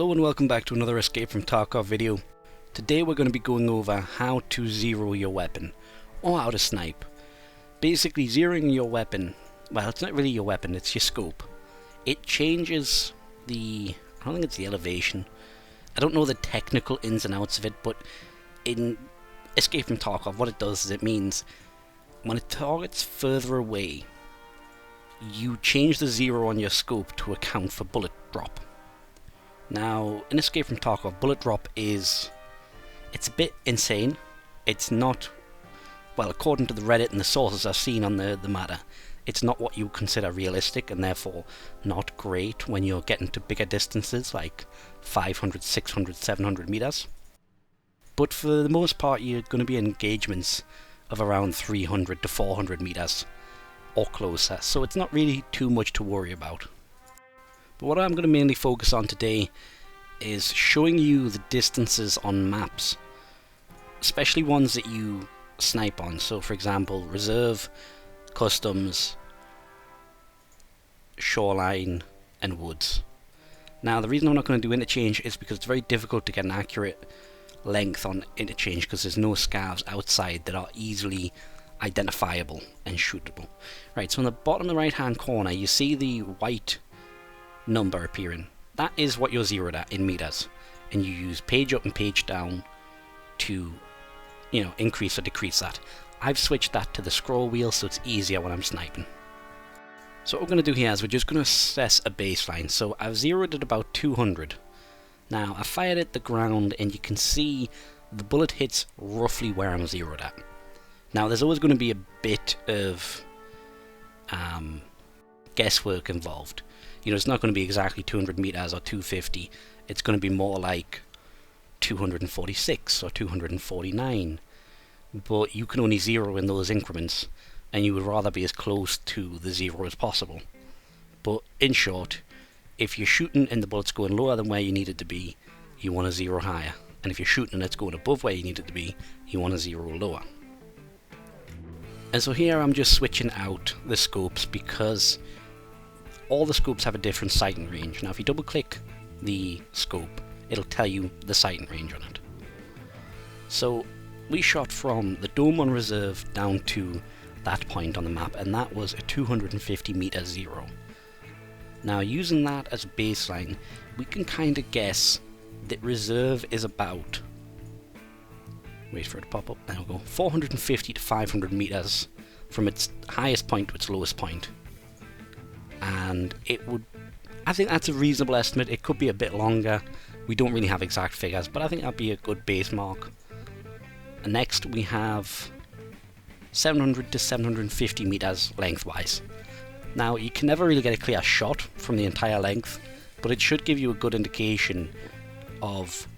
Hello and welcome back to another Escape from Tarkov video. Today we're going to be going over how to zero your weapon, or how to snipe. Basically zeroing your weapon, well, it's not really your weapon, it's your scope. It changes the, I don't think it's the elevation, I don't know the technical ins and outs of it, but in Escape from Tarkov what it does is it means when it targets further away, you change the zero on your scope to account for bullet drop. Now, in Escape from Tarkov, bullet drop it's a bit insane. It's not, well, according to the Reddit and the sources I've seen on the matter, it's not what you consider realistic and therefore not great when you're getting to bigger distances like 500, 600, 700 meters. But for the most part, you're going to be in engagements of around 300 to 400 meters or closer, so it's not really too much to worry about. But what I'm going to mainly focus on today is showing you the distances on maps, especially ones that you snipe on. So for example, Reserve, Customs, Shoreline and Woods. Now the reason I'm not going to do interchange is because it's very difficult to get an accurate length on interchange because there's no scavs outside that are easily identifiable and shootable. Right, so on the bottom right hand corner you see the white number appearing. That is what you're zeroed at in meters, and you use page up and page down to, increase or decrease that. I've switched that to the scroll wheel so it's easier when I'm sniping. So what we're going to do here is we're just going to assess a baseline. So I've zeroed at about 200. Now I fired at the ground and you can see the bullet hits roughly where I'm zeroed at. Now there's always going to be a bit of guesswork involved. It's not going to be exactly 200 meters or 250. It's going to be more like 246 or 249. But you can only zero in those increments, and you would rather be as close to the zero as possible. But in short, if you're shooting and the bullet's going lower than where you need it to be, you want to zero higher. And if you're shooting and it's going above where you need it to be, you want to zero lower. And so here I'm just switching out the scopes because all the scopes have a different sighting range. Now if you double click the scope, it'll tell you the sighting range on it. So we shot from the dome on Reserve down to that point on the map, and that was a 250 meter zero. Now using that as a baseline, we can kind of guess that Reserve is about, wait for it to pop up, there we go, 450 to 500 meters from its highest point to its lowest point. And I think that's a reasonable estimate. It could be a bit longer. We don't really have exact figures, but I think that'd be a good base mark. And next we have 700 to 750 meters lengthwise. Now you can never really get a clear shot from the entire length, but it should give you a good indication of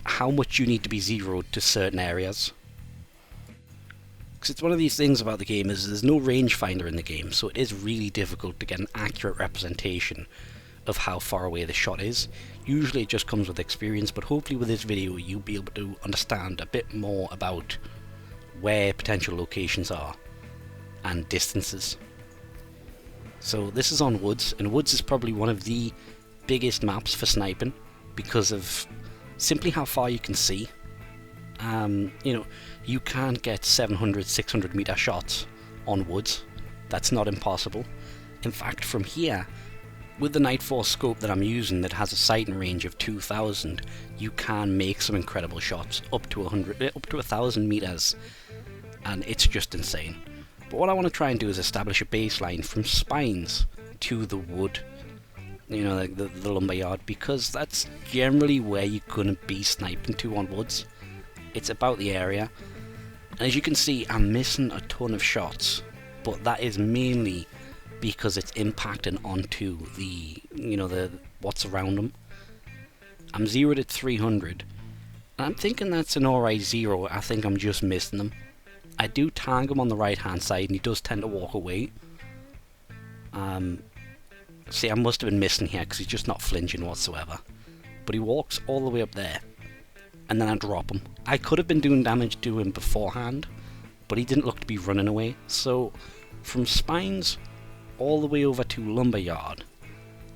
how much you need to be zeroed to certain areas. Because it's one of these things about the game is there's no rangefinder in the game, so it is really difficult to get an accurate representation of how far away the shot is. Usually it just comes with experience, but hopefully with this video you'll be able to understand a bit more about where potential locations are and distances. So this is on Woods, and Woods is probably one of the biggest maps for sniping because of simply how far you can see. You can get 700, 600 meter shots on Woods. That's not impossible. In fact, from here, with the Night Force scope that I'm using that has a sighting range of 2000, you can make some incredible shots up to 1000 meters, and it's just insane. But what I want to try and do is establish a baseline from spines to the wood, the lumberyard, because that's generally where you're going to be sniping to on Woods. It's about the area, and as you can see I'm missing a ton of shots, but that is mainly because it's impacting onto the what's around them. I'm zeroed at 300 and I'm thinking that's an alright zero. I think I'm just missing them. I do tag him on the right hand side and he does tend to walk away. See, I must have been missing here because he's just not flinching whatsoever, but he walks all the way up there. And then I drop him. I could have been doing damage to him beforehand, but he didn't look to be running away. So from spines all the way over to lumberyard,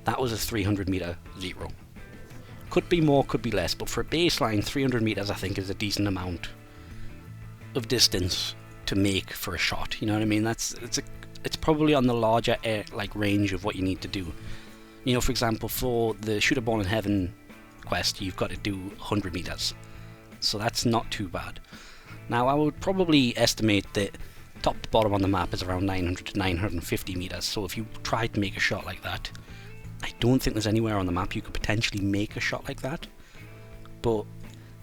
that was a 300 meter zero. Could be more, could be less, but for a baseline, 300 meters I think is a decent amount of distance to make for a shot. You know what I mean? It's probably on the larger range of what you need to do. You know, for example, for the Shoot a Ball in Heaven quest, you've got to do 100 meters, so that's not too bad. Now, I would probably estimate that top to bottom on the map is around 900 to 950 meters. So if you tried to make a shot like that, I don't think there's anywhere on the map you could potentially make a shot like that, but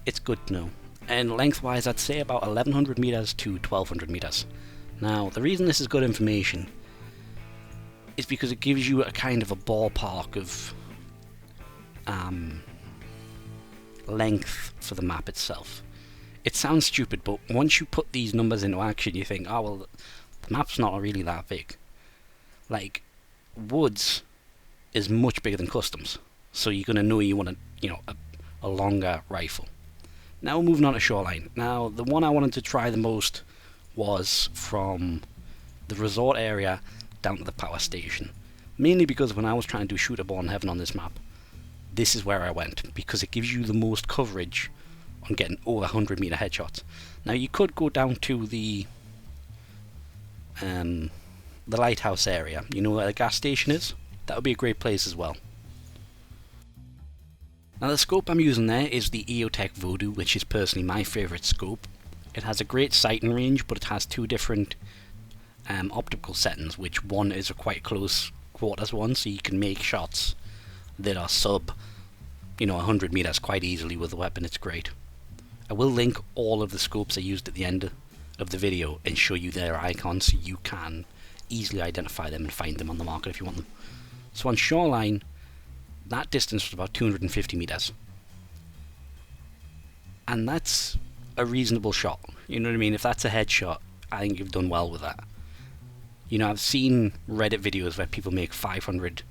it's good to know. And lengthwise, I'd say about 1100 meters to 1200 meters. Now, the reason this is good information is because it gives you a kind of a ballpark of length for the map itself. It sounds stupid, but once you put these numbers into action, you think, oh well, the map's not really that big. Like, woods is much bigger than customs, so you're going to know you want a longer rifle. Now moving on to Shoreline. Now, the one I wanted to try the most was from the resort area down to the power station. Mainly because when I was trying to do Shoot a Ball in Heaven on this map, this is where I went, because it gives you the most coverage on getting over 100 meter headshots. Now, you could go down to the lighthouse area, you know where the gas station is? That would be a great place as well. Now, the scope I'm using there is the EOTech Voodoo, which is personally my favourite scope. It has a great sighting range, but it has two different optical settings, which one is a quite close quarters one, so you can make shots that are sub 100 meters quite easily with the weapon. It's great. I will link all of the scopes I used at the end of the video and show you their icons so you can easily identify them and find them on the market if you want them. So on Shoreline, that distance was about 250 meters. And that's a reasonable shot. You know what I mean? If that's a headshot, I think you've done well with that. You know, I've seen Reddit videos where people make 500,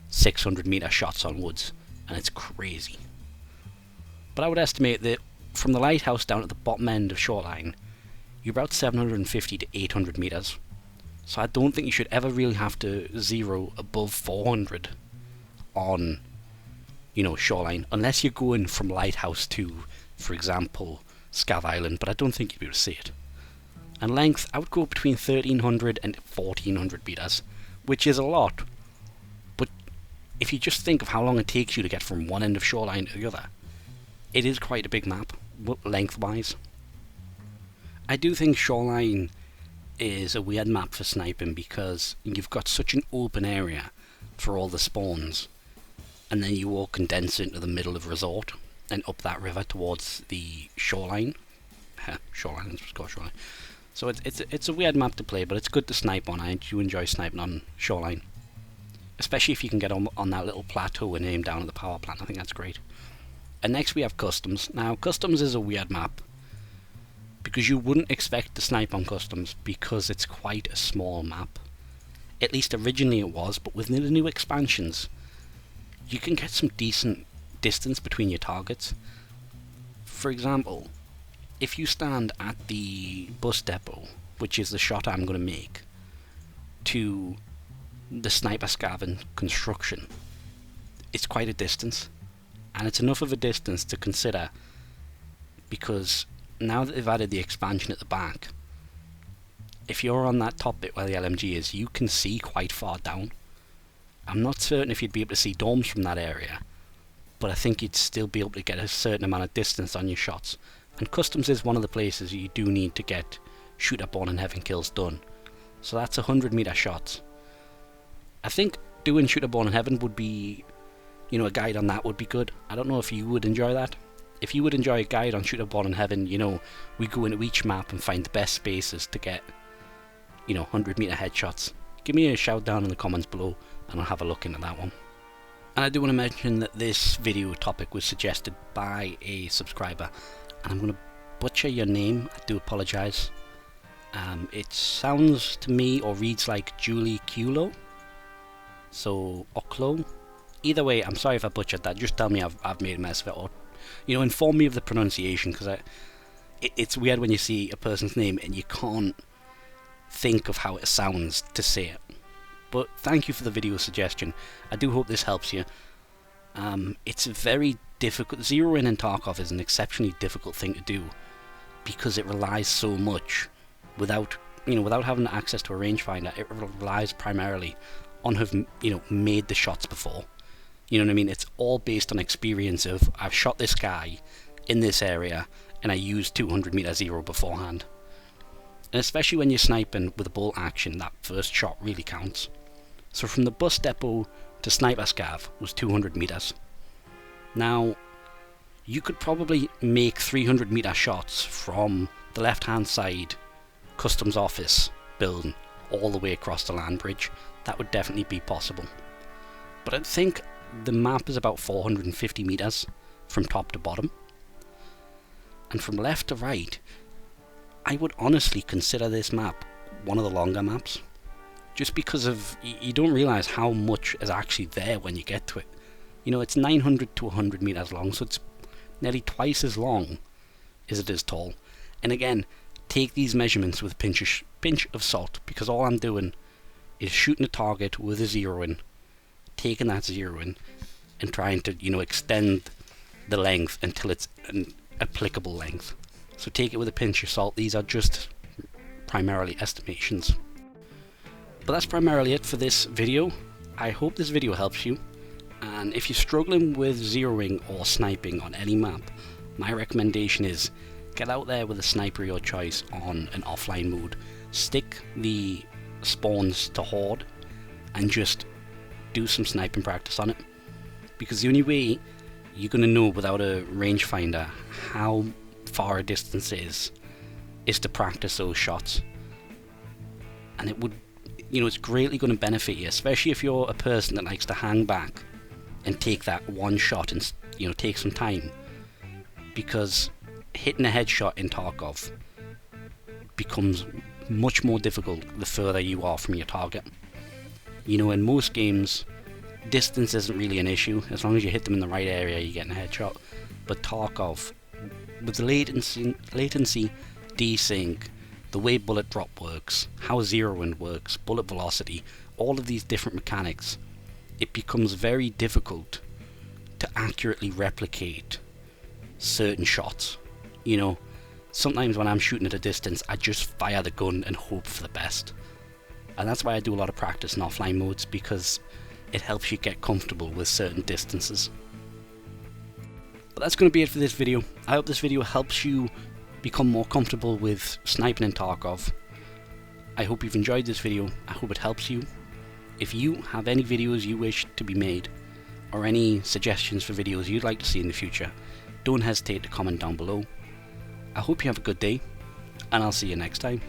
600 meter shots on woods, and it's crazy. But I would estimate that from the lighthouse down at the bottom end of Shoreline, you're about 750 to 800 meters. So I don't think you should ever really have to zero above 400 on, Shoreline, unless you're going from lighthouse to, for example, Scav Island, but I don't think you'd be able to see it. And length, I would go between 1300 and 1400 meters, which is a lot. But if you just think of how long it takes you to get from one end of Shoreline to the other, it is quite a big map, lengthwise. I do think Shoreline is a weird map for sniping because you've got such an open area for all the spawns, and then you all condense into the middle of Resort and up that river towards the Shoreline. Shoreline, let's go Shoreline. So it's a weird map to play, but it's good to snipe on. I do enjoy sniping on Shoreline, especially if you can get on that little plateau and aim down at the power plant. I think that's great. And next we have Customs. Now, Customs is a weird map because you wouldn't expect to snipe on Customs because it's quite a small map. At least originally it was, but with the new expansions, you can get some decent distance between your targets. For example, if you stand at the bus depot, which is the shot I'm going to make, to the sniper scav and construction, it's quite a distance. And it's enough of a distance to consider, because now that they've added the expansion at the back, if you're on that top bit where the LMG is, you can see quite far down. I'm not certain if you'd be able to see dorms from that area, but I think you'd still be able to get a certain amount of distance on your shots. And Customs is one of the places you do need to get Shoot a Ball in Heaven kills done. So that's 100 meter shots. I think doing Shoot a Ball in Heaven would be, a guide on that would be good. I don't know if you would enjoy that. If you would enjoy a guide on Shoot a Ball in Heaven, we go into each map and find the best spaces to get, 100 meter headshots. Give me a shout down in the comments below and I'll have a look into that one. And I do want to mention that this video topic was suggested by a subscriber, and I'm going to butcher your name. I do apologise. It sounds to me or reads like Julie Culo. So, Oklo. Either way, I'm sorry if I butchered that. Just tell me I've made a mess of it, or inform me of the pronunciation, because it's weird when you see a person's name and you can't think of how it sounds to say it. But thank you for the video suggestion. I do hope this helps you. It's very difficult. Zeroing in Tarkov is an exceptionally difficult thing to do because it relies so much without having access to a rangefinder. It relies primarily on having made the shots before. You know what I mean? It's all based on experience of I've shot this guy in this area and I used 200 meter zero beforehand. And especially when you're sniping with a bolt action, that first shot really counts. So from the bus depot to sniper scav was 200 meters. Now, you could probably make 300 meter shots from the left hand side customs office building all the way across the land bridge. That would definitely be possible. But I think the map is about 450 meters from top to bottom. And from left to right, I would honestly consider this map one of the longer maps. Just because of, you don't realise how much is actually there when you get to it. It's 900 to 100 meters long, so it's nearly twice as long as it is tall. And again, take these measurements with a pinch of salt, because all I'm doing is shooting a target with a zero in, taking that zero in, and trying to, extend the length until it's an applicable length. So take it with a pinch of salt. These are just primarily estimations. But that's primarily it for this video. I hope this video helps you. And if you're struggling with zeroing or sniping on any map, my recommendation is get out there with a sniper of your choice on an offline mode. Stick the spawns to horde and just do some sniping practice on it. Because the only way you're going to know without a rangefinder how far a distance is to practice those shots. And it would, it's greatly going to benefit you, especially if you're a person that likes to hang back and take that one shot and take some time, because hitting a headshot in Tarkov becomes much more difficult the further you are from your target. In most games, distance isn't really an issue. As long as you hit them in the right area, you're getting a headshot. But Tarkov, with the latency, desync, the way bullet drop works, how zeroing works, bullet velocity, all of these different mechanics, it becomes very difficult to accurately replicate certain shots. Sometimes when I'm shooting at a distance, I just fire the gun and hope for the best. And that's why I do a lot of practice in offline modes, because it helps you get comfortable with certain distances. But that's going to be it for this video. I hope this video helps you become more comfortable with sniping in Tarkov. I hope you've enjoyed this video. I hope it helps you. If you have any videos you wish to be made, or any suggestions for videos you'd like to see in the future, don't hesitate to comment down below. I hope you have a good day, and I'll see you next time.